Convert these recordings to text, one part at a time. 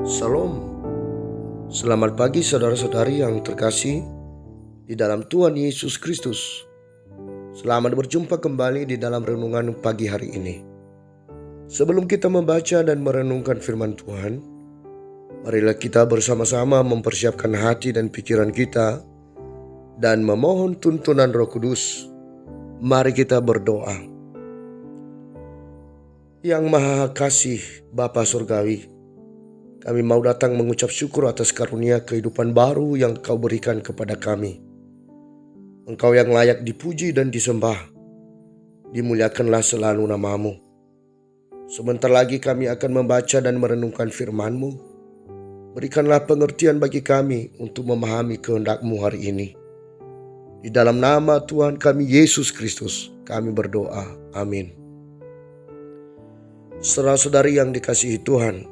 Salam, selamat pagi saudara-saudari yang terkasih di dalam Tuhan Yesus Kristus. Selamat berjumpa kembali di dalam renungan pagi hari ini. Sebelum kita membaca dan merenungkan firman Tuhan, marilah kita bersama-sama mempersiapkan hati dan pikiran kita dan memohon tuntunan Roh Kudus. Mari kita berdoa. Yang Maha Kasih Bapa Surgawi, kami mau datang mengucap syukur atas karunia kehidupan baru yang Kau berikan kepada kami. Engkau yang layak dipuji dan disembah. Dimuliakanlah selalu nama-Mu. Sebentar lagi kami akan membaca dan merenungkan firman-Mu. Berikanlah pengertian bagi kami untuk memahami kehendak-Mu hari ini. Di dalam nama Tuhan kami Yesus Kristus, kami berdoa. Amin. Saudara-saudari yang dikasihi Tuhan,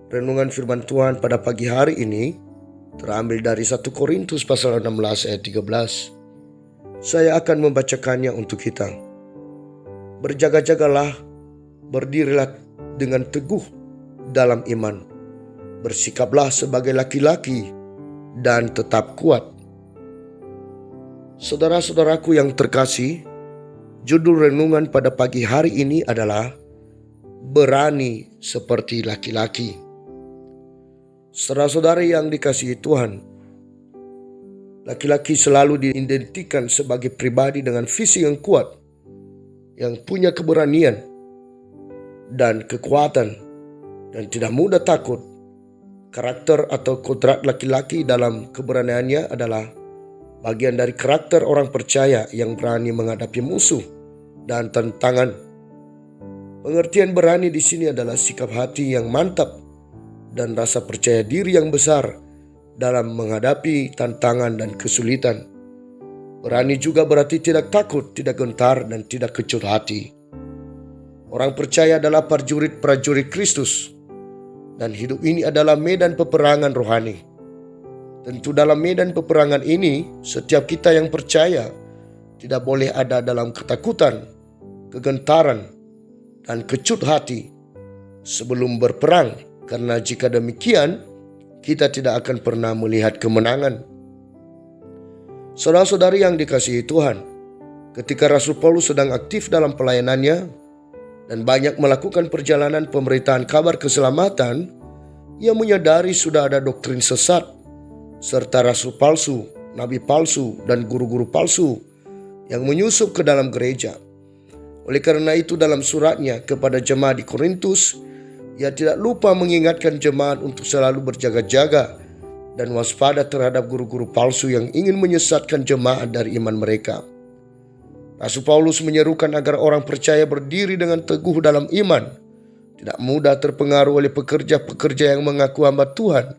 renungan firman Tuhan pada pagi hari ini terambil dari 1 Korintus pasal 16 ayat 13. Saya akan membacakannya untuk kita. Berjaga-jagalah, berdirilah dengan teguh dalam iman. Bersikaplah sebagai laki-laki dan tetap kuat. Saudara-saudaraku yang terkasih, judul renungan pada pagi hari ini adalah berani seperti laki-laki. Saudara-saudari yang dikasihi Tuhan, laki-laki selalu diidentikan sebagai pribadi dengan visi yang kuat, yang punya keberanian dan kekuatan, dan tidak mudah takut. Karakter atau kodrat laki-laki dalam keberaniannya adalah bagian dari karakter orang percaya yang berani menghadapi musuh dan tantangan. Pengertian berani di sini adalah sikap hati yang mantap dan rasa percaya diri yang besar dalam menghadapi tantangan dan kesulitan. Berani juga berarti tidak takut, tidak gentar, dan tidak kecut hati. Orang percaya adalah prajurit Kristus, dan hidup ini adalah medan peperangan rohani. Tentu dalam medan peperangan ini, setiap kita yang percaya tidak boleh ada dalam ketakutan, kegentaran, dan kecut hati sebelum berperang. Karena jika demikian, kita tidak akan pernah melihat kemenangan. Saudara-saudari yang dikasihi Tuhan, ketika Rasul Paulus sedang aktif dalam pelayanannya dan banyak melakukan perjalanan pemberitaan kabar keselamatan, ia menyadari sudah ada doktrin sesat, serta rasul palsu, nabi palsu, dan guru-guru palsu yang menyusup ke dalam gereja. Oleh karena itu dalam suratnya kepada jemaat di Korintus, ia tidak lupa mengingatkan jemaat untuk selalu berjaga-jaga dan waspada terhadap guru-guru palsu yang ingin menyesatkan jemaat dari iman mereka. Rasul Paulus menyerukan agar orang percaya berdiri dengan teguh dalam iman, tidak mudah terpengaruh oleh pekerja-pekerja yang mengaku hamba Tuhan,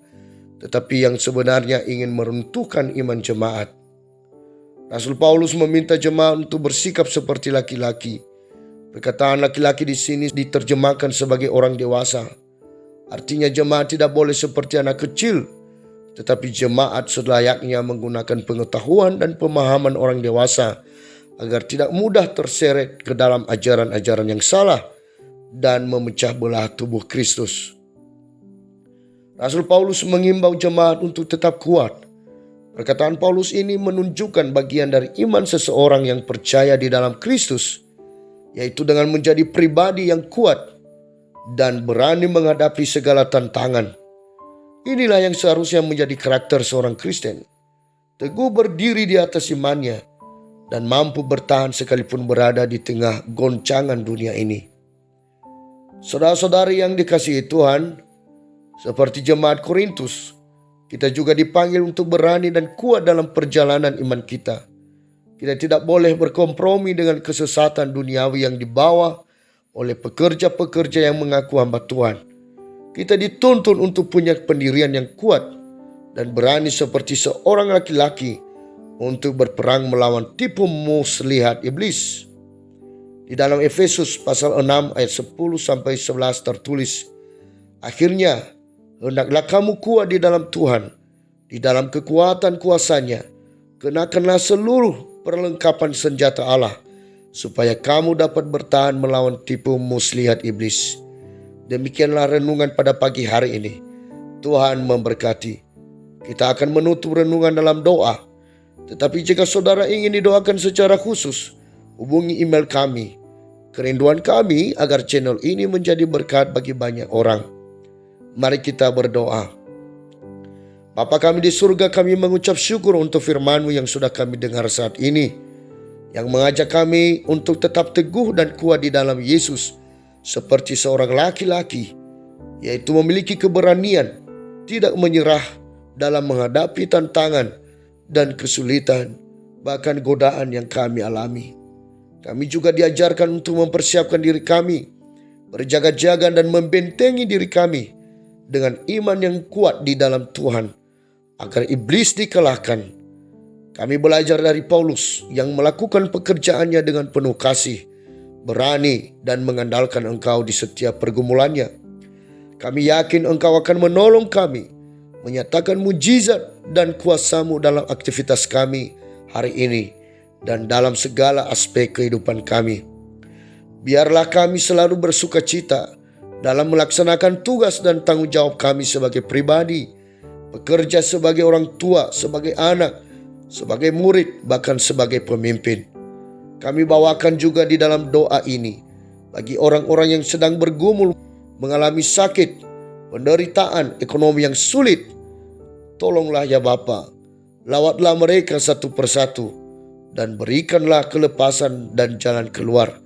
tetapi yang sebenarnya ingin meruntuhkan iman jemaat. Rasul Paulus meminta jemaat untuk bersikap seperti laki-laki. Perkataan laki-laki di sini diterjemahkan sebagai orang dewasa. Artinya jemaat tidak boleh seperti anak kecil, tetapi jemaat selayaknya menggunakan pengetahuan dan pemahaman orang dewasa agar tidak mudah terseret ke dalam ajaran-ajaran yang salah dan memecah belah tubuh Kristus. Rasul Paulus mengimbau jemaat untuk tetap kuat. Perkataan Paulus ini menunjukkan bagian dari iman seseorang yang percaya di dalam Kristus, yaitu dengan menjadi pribadi yang kuat dan berani menghadapi segala tantangan. Inilah yang seharusnya menjadi karakter seorang Kristen. Teguh berdiri di atas imannya dan mampu bertahan sekalipun berada di tengah goncangan dunia ini. Saudara-saudari yang dikasihi Tuhan, seperti jemaat Korintus, kita juga dipanggil untuk berani dan kuat dalam perjalanan iman kita. Kita tidak boleh berkompromi dengan kesesatan duniawi yang dibawa oleh pekerja-pekerja yang mengaku hamba Tuhan. Kita dituntun untuk punya pendirian yang kuat dan berani seperti seorang laki-laki untuk berperang melawan tipu muslihat iblis. Di dalam Efesus pasal 6 ayat 10-11 tertulis, "Akhirnya, hendaklah kamu kuat di dalam Tuhan, di dalam kekuatan kuasa-Nya. Kenakanlah seluruh perlengkapan senjata Allah, supaya kamu dapat bertahan melawan tipu muslihat iblis." Demikianlah renungan pada pagi hari ini. Tuhan memberkati. Kita akan menutup renungan dalam doa. Tetapi jika saudara ingin didoakan secara khusus, hubungi email kami. Kerinduan kami agar channel ini menjadi berkat bagi banyak orang. Mari kita berdoa. Bapa kami di surga, kami mengucap syukur untuk firman-Mu yang sudah kami dengar saat ini, yang mengajak kami untuk tetap teguh dan kuat di dalam Yesus, seperti seorang laki-laki, yaitu memiliki keberanian, tidak menyerah dalam menghadapi tantangan dan kesulitan, bahkan godaan yang kami alami. Kami juga diajarkan untuk mempersiapkan diri kami, berjaga-jaga dan membentengi diri kami dengan iman yang kuat di dalam Tuhan, agar iblis dikalahkan. Kami belajar dari Paulus yang melakukan pekerjaannya dengan penuh kasih, berani dan mengandalkan Engkau di setiap pergumulannya. Kami yakin Engkau akan menolong kami, menyatakan mujizat dan kuasa-Mu dalam aktivitas kami hari ini dan dalam segala aspek kehidupan kami. Biarlah kami selalu bersuka cita dalam melaksanakan tugas dan tanggung jawab kami sebagai pribadi, bekerja sebagai orang tua, sebagai anak, sebagai murid, bahkan sebagai pemimpin. Kami bawakan juga di dalam doa ini bagi orang-orang yang sedang bergumul, mengalami sakit, penderitaan, ekonomi yang sulit. Tolonglah ya Bapa, lawatlah mereka satu persatu dan berikanlah kelepasan dan jalan keluar.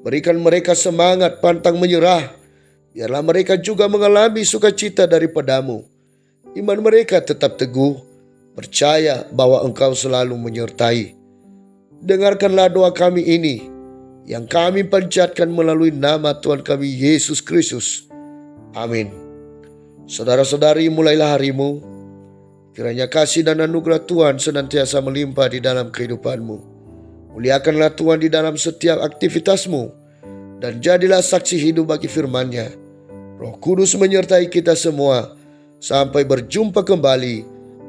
Berikan mereka semangat pantang menyerah. Biarlah mereka juga mengalami sukacita daripada-Mu. Iman mereka tetap teguh, percaya bahwa Engkau selalu menyertai. Dengarkanlah doa kami ini yang kami panjatkan melalui nama Tuhan kami Yesus Kristus. Amin. Saudara-saudari, mulailah harimu. Kiranya kasih dan anugerah Tuhan senantiasa melimpah di dalam kehidupanmu. Muliakanlah Tuhan di dalam setiap aktivitasmu, dan jadilah saksi hidup bagi firman-Nya. Roh Kudus menyertai kita semua. Sampai berjumpa kembali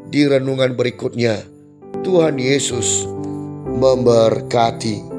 di renungan berikutnya. Tuhan Yesus memberkati.